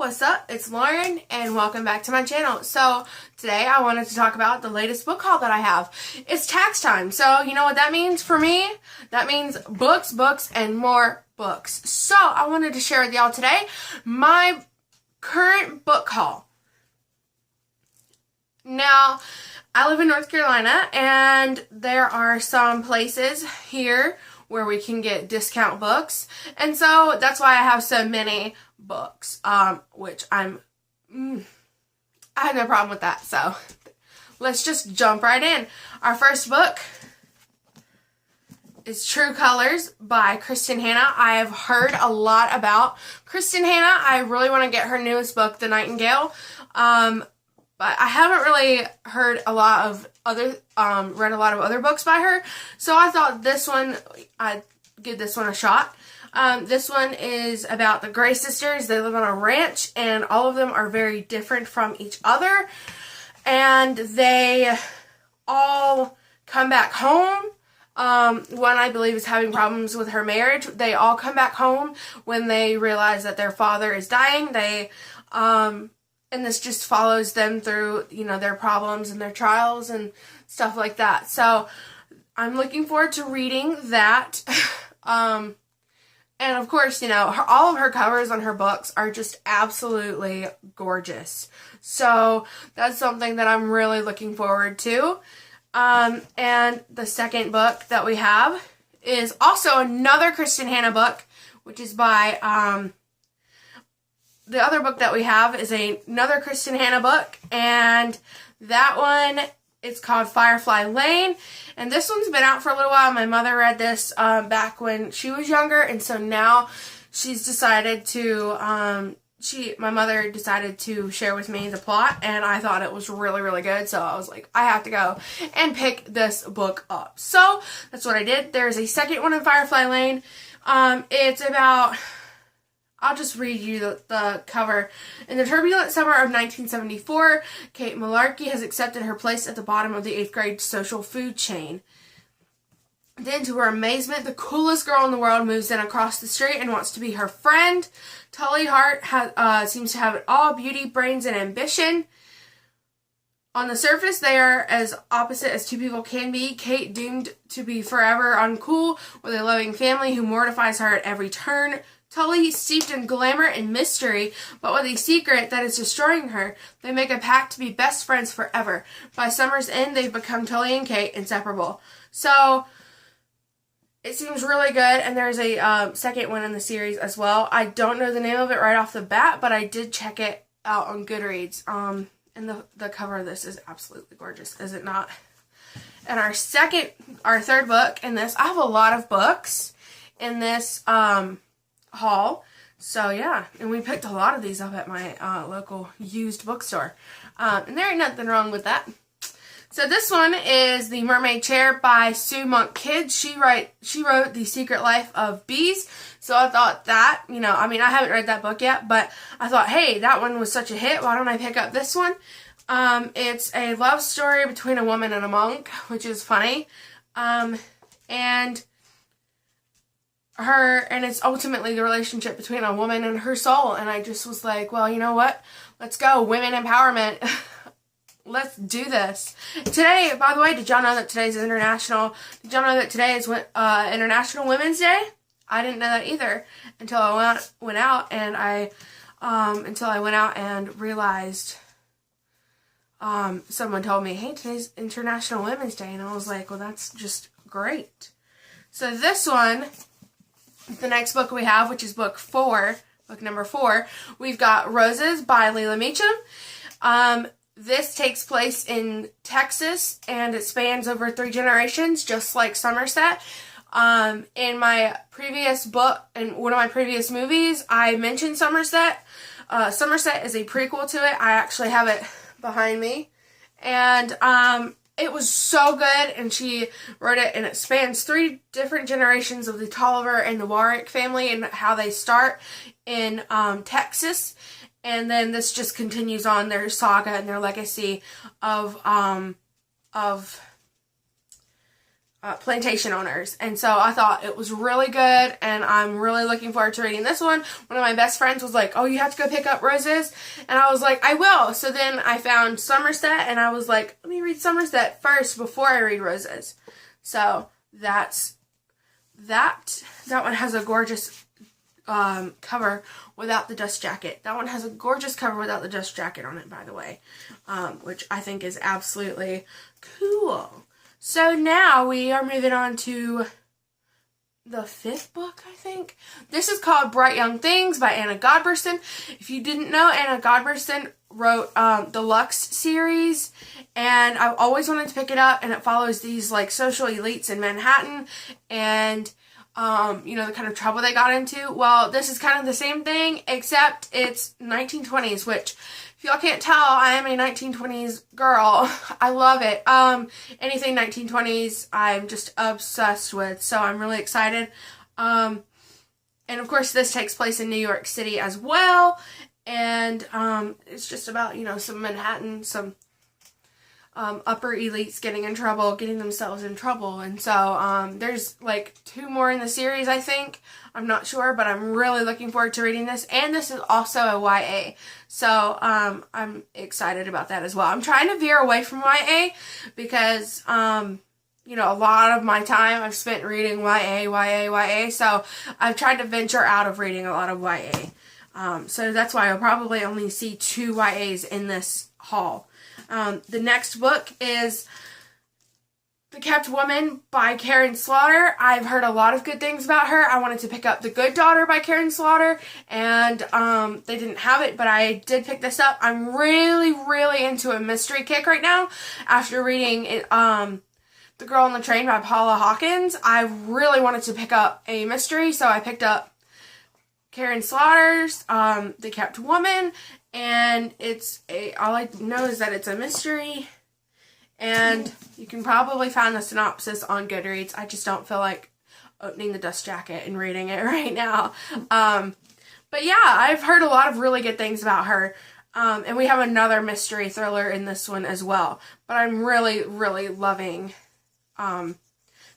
what's up? It's Lauren and welcome back to my channel. So today I wanted to talk about the latest book haul that I have. It's tax time, so you know what that means for me? That means books, and more books. So I wanted to share with y'all today my current book haul. Now, I live in North Carolina and there are some places here where we can get discount books, and so that's why I have so many books, which I have no problem with that. So let's just jump right in. Our first book is True Colors by Kristen Hanna. I have heard a lot about Kristen Hanna. I really want to get her newest book, The Nightingale, but I haven't really heard a lot of other, read a lot of other books by her, so I thought this one, I'd give this one a shot. This one is about the Gray sisters. They live on a ranch, and all of them are very different from each other, and they all come back home. One, I believe, is having problems with her marriage. They all come back home when they realize that their father is dying. And this just follows them through, you know, their problems and their trials and stuff like that. So I'm looking forward to reading that. And of course, you know, all of her covers on her books are just absolutely gorgeous. So that's something that I'm really looking forward to. And the second book that we have is also another Kristen Hanna book, which is by, the other book that we have is another Kristen Hanna book, and that one, it's called Firefly Lane, and this one's been out for a little while. My mother read this back when she was younger, and so now she's decided to, my mother decided to share with me the plot, and I thought it was really, really good, so I was like, I have to go and pick this book up. So that's what I did. There's a second one in Firefly Lane. It's about... I'll just read you the cover. In the turbulent summer of 1974, Kate Malarkey has accepted her place at the bottom of the 8th grade social food chain. Then, to her amazement, the coolest girl in the world moves in across the street and wants to be her friend. Tully Hart seems to have it all: beauty, brains, and ambition. On the surface, they are as opposite as two people can be. Kate, doomed to be forever uncool, with a loving family who mortifies her at every turn. Tully, steeped in glamour and mystery, but with a secret that is destroying her. They make a pact to be best friends forever. By summer's end, they've become Tully and Kate, inseparable. So, it seems really good, and there's a second one in the series as well. I don't know the name of it right off the bat, but I did check it out on Goodreads. And the cover of this is absolutely gorgeous, is it not? And our third book in this, I have a lot of books in this, haul, so yeah, and we picked a lot of these up at my local used bookstore, and there ain't nothing wrong with that. So this one is The Mermaid Chair by Sue Monk Kidd. She wrote The Secret Life of Bees, so I thought that, you know, I mean, I haven't read that book yet, but I thought, hey, that one was such a hit, why don't I pick up this one? It's a love story between a woman and a monk, which is funny, and it's ultimately the relationship between a woman and her soul, and I just was like, well, you know what, let's go, women empowerment. Let's do this. Today, by the way, did y'all know that today's International Women's Day? I didn't know that either until I went out and realized, someone told me, hey, today's International Women's Day, and I was like, well, that's just great. So this one, the next book we have, which is book number 4, we've got Roses by Leila Meacham. This takes place in Texas, and it spans over 3 generations, just like Somerset. In my previous book, in one of my previous movies, I mentioned Somerset. Somerset is a prequel to it. I actually have it behind me. And, it was so good, and she wrote it, and it spans 3 different generations of the Tolliver and the Warwick family and how they start in Texas, and then this just continues on their saga and their legacy of plantation owners. And so I thought it was really good, and I'm really looking forward to reading this one. One of my best friends was like, oh, you have to go pick up Roses. And I was like, I will. So then I found Somerset, and I was like, let me read Somerset first before I read Roses. So that one has a gorgeous cover without the dust jacket. That one has a gorgeous cover without the dust jacket on it, by the way, which I think is absolutely cool. So now we are moving on to the 5th book, I think. This is called Bright Young Things by Anna Godberson. If you didn't know, Anna Godberson wrote the Lux series, and I've always wanted to pick it up, and it follows these like social elites in Manhattan, and you know, the kind of trouble they got into. Well, this is kind of the same thing, except it's 1920s, which, if y'all can't tell, I am a 1920s girl. I love it. Anything 1920s, I'm just obsessed with, so I'm really excited. And of course, this takes place in New York City as well, and it's just about, you know, some Manhattan, some upper elites getting in trouble, getting themselves in trouble. And so there's like 2 more in the series, I think. I'm not sure, but I'm really looking forward to reading this. And this is also a YA. So I'm excited about that as well. I'm trying to veer away from YA because you know, a lot of my time I've spent reading YA. So I've tried to venture out of reading a lot of YA. So that's why I'll probably only see 2 YAs in this haul. The next book is The Kept Woman by Karen Slaughter. I've heard a lot of good things about her. I wanted to pick up The Good Daughter by Karen Slaughter, and they didn't have it, but I did pick this up. I'm really into a mystery kick right now after reading it, The Girl on the Train by Paula Hawkins. I really wanted to pick up a mystery, so I picked up Karen Slaughter's The Kept Woman, and all I know is that it's a mystery, and you can probably find the synopsis on Goodreads. I just don't feel like opening the dust jacket and reading it right now. But yeah, I've heard a lot of really good things about her, and we have another mystery thriller in this one as well, but I'm really loving,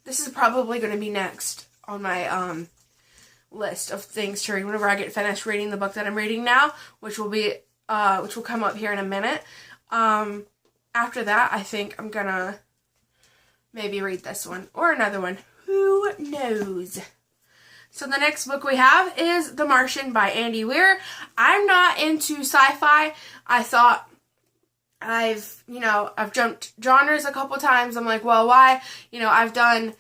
this is probably going to be next on my list of things to read whenever I get finished reading the book that I'm reading now, which will come up here in a minute. After that, I think I'm gonna maybe read this one or another one. Who knows? So the next book we have is The Martian by Andy Weir. I'm not into sci-fi. I thought I've jumped genres a couple times. I'm like, well, why? You know, I've jumped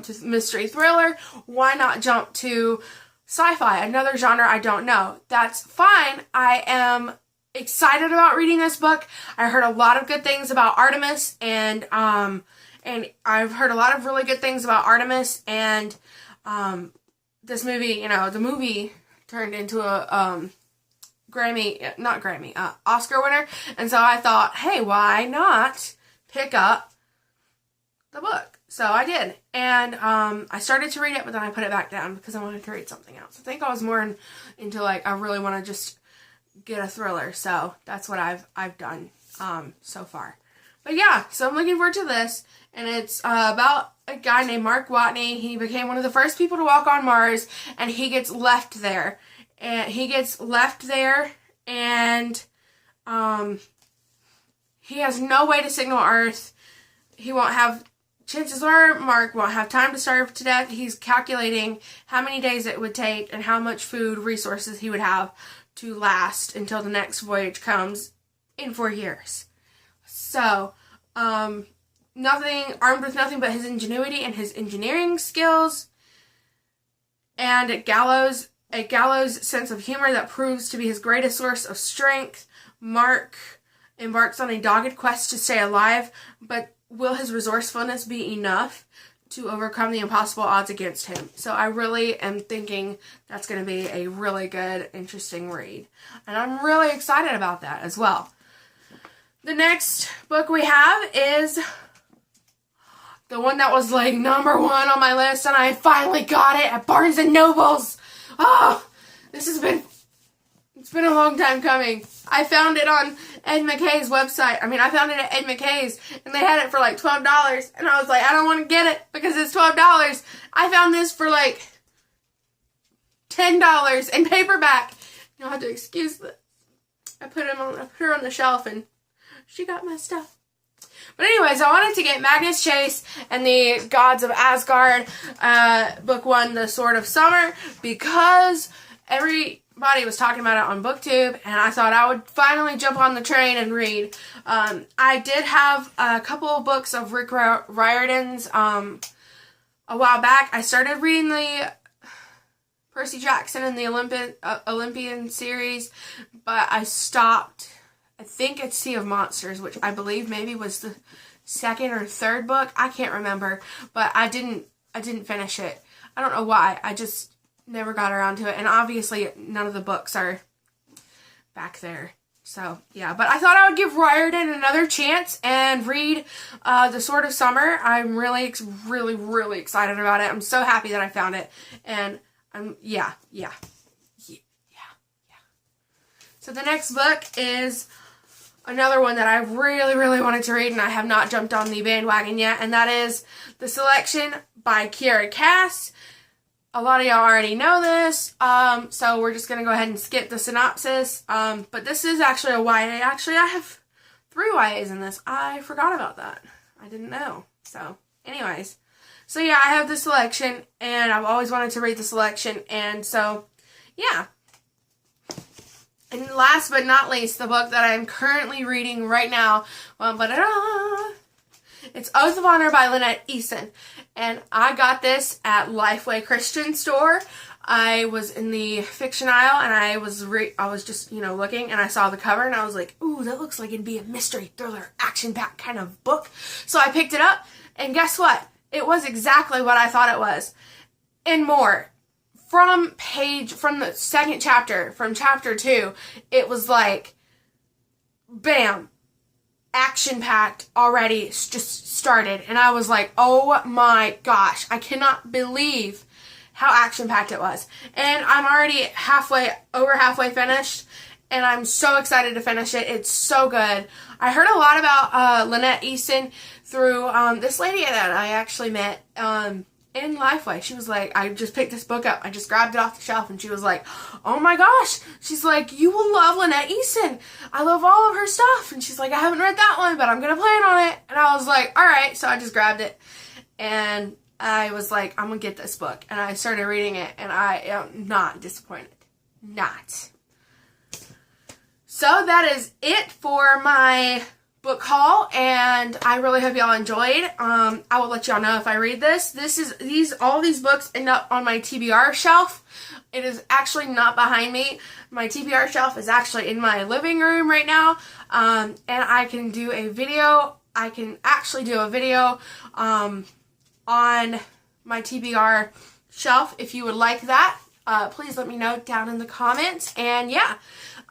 to mystery thriller. Why not jump to sci-fi, another genre I don't know? That's fine. I am excited about reading this book. I heard a lot of good things about Artemis, and I've heard a lot of really good things about Artemis, and this movie, you know, the movie turned into a Oscar winner, and so I thought, hey, why not pick up the book? So I did, and I started to read it, but then I put it back down because I wanted to read something else. I think I was more into like, I really want to just get a thriller, so that's what I've done so far. But yeah, so I'm looking forward to this, and it's about a guy named Mark Watney. He became one of the first people to walk on Mars, and he gets left there, and he has no way to signal Earth. Chances are Mark won't have time to starve to death. He's calculating how many days it would take and how much food resources he would have to last until the next voyage comes in 4 years. So, armed with nothing but his ingenuity and his engineering skills, and a gallows sense of humor that proves to be his greatest source of strength, Mark embarks on a dogged quest to stay alive, but will his resourcefulness be enough to overcome the impossible odds against him? So I really am thinking that's going to be a really good, interesting read. And I'm really excited about that as well. The next book we have is the one that was like number 1 on my list, and I finally got it at Barnes & Noble's. Oh, it's been a long time coming. I found it on Ed McKay's website. I mean, I found it at Ed McKay's, and they had it for like $12, and I was like, I don't want to get it because it's $12. I found this for like $10 in paperback. You'll have to excuse this. I put her on the shelf, and she got my stuff. But anyways, I wanted to get Magnus Chase and the Gods of Asgard, book 1, The Sword of Summer, because everybody was talking about it on BookTube, and I thought I would finally jump on the train and read. I did have a couple of books of Rick Riordan's a while back. I started reading the Percy Jackson and the Olympian series, but I stopped. I think it's Sea of Monsters, which I believe maybe was the second or third book. I can't remember, but I didn't finish it. I don't know why. I just never got around to it, and obviously none of the books are back there. So, yeah, but I thought I would give Riordan another chance and read The Sword of Summer. I'm really, really, really excited about it. I'm so happy that I found it, and yeah. So the next book is another one that I really, really wanted to read, and I have not jumped on the bandwagon yet, and that is The Selection by Kiera Cass. A lot of y'all already know this, so we're just going to go ahead and skip the synopsis, but this is actually a YA. Actually, I have 3 YAs in this. I forgot about that. I didn't know. So, anyways. So, yeah, I have The Selection, and I've always wanted to read The Selection, and so, yeah. And last but not least, the book that I'm currently reading right now, it's Oath of Honor by Lynette Eason. And I got this at Lifeway Christian Store. I was in the fiction aisle, and I was just, looking, and I saw the cover, and I was like, ooh, that looks like it'd be a mystery, thriller, action-packed kind of book. So I picked it up, and guess what? It was exactly what I thought it was, and more. From the second chapter, from chapter 2, it was like, bam, action-packed already just started. And I was like, oh my gosh, I cannot believe how action-packed it was. And I'm already over halfway finished, and I'm so excited to finish it. It's so good. I heard a lot about Lynette Eason through this lady that I actually met in Lifeway. She was like, I just picked this book up. I just grabbed it off the shelf, and she was like, oh my gosh. She's like, you will love Lynette Eason. I love all of her stuff. And she's like, I haven't read that one, but I'm going to plan on it. And I was like, all right. So I just grabbed it, and I was like, I'm going to get this book. And I started reading it, and I am not disappointed. Not. So that is it for my book haul, and I really hope y'all enjoyed. I will let y'all know if I read this. All these books end up on my TBR shelf. It is actually not behind me. My TBR shelf is actually in my living room right now, and I can do a video. I can actually do a video on my TBR shelf if you would like that. Please let me know down in the comments, and yeah.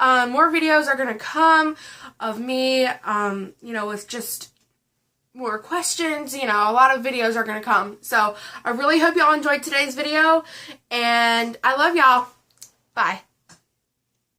More videos are going to come of me, with just more questions. A lot of videos are going to come. So, I really hope y'all enjoyed today's video, and I love y'all. Bye.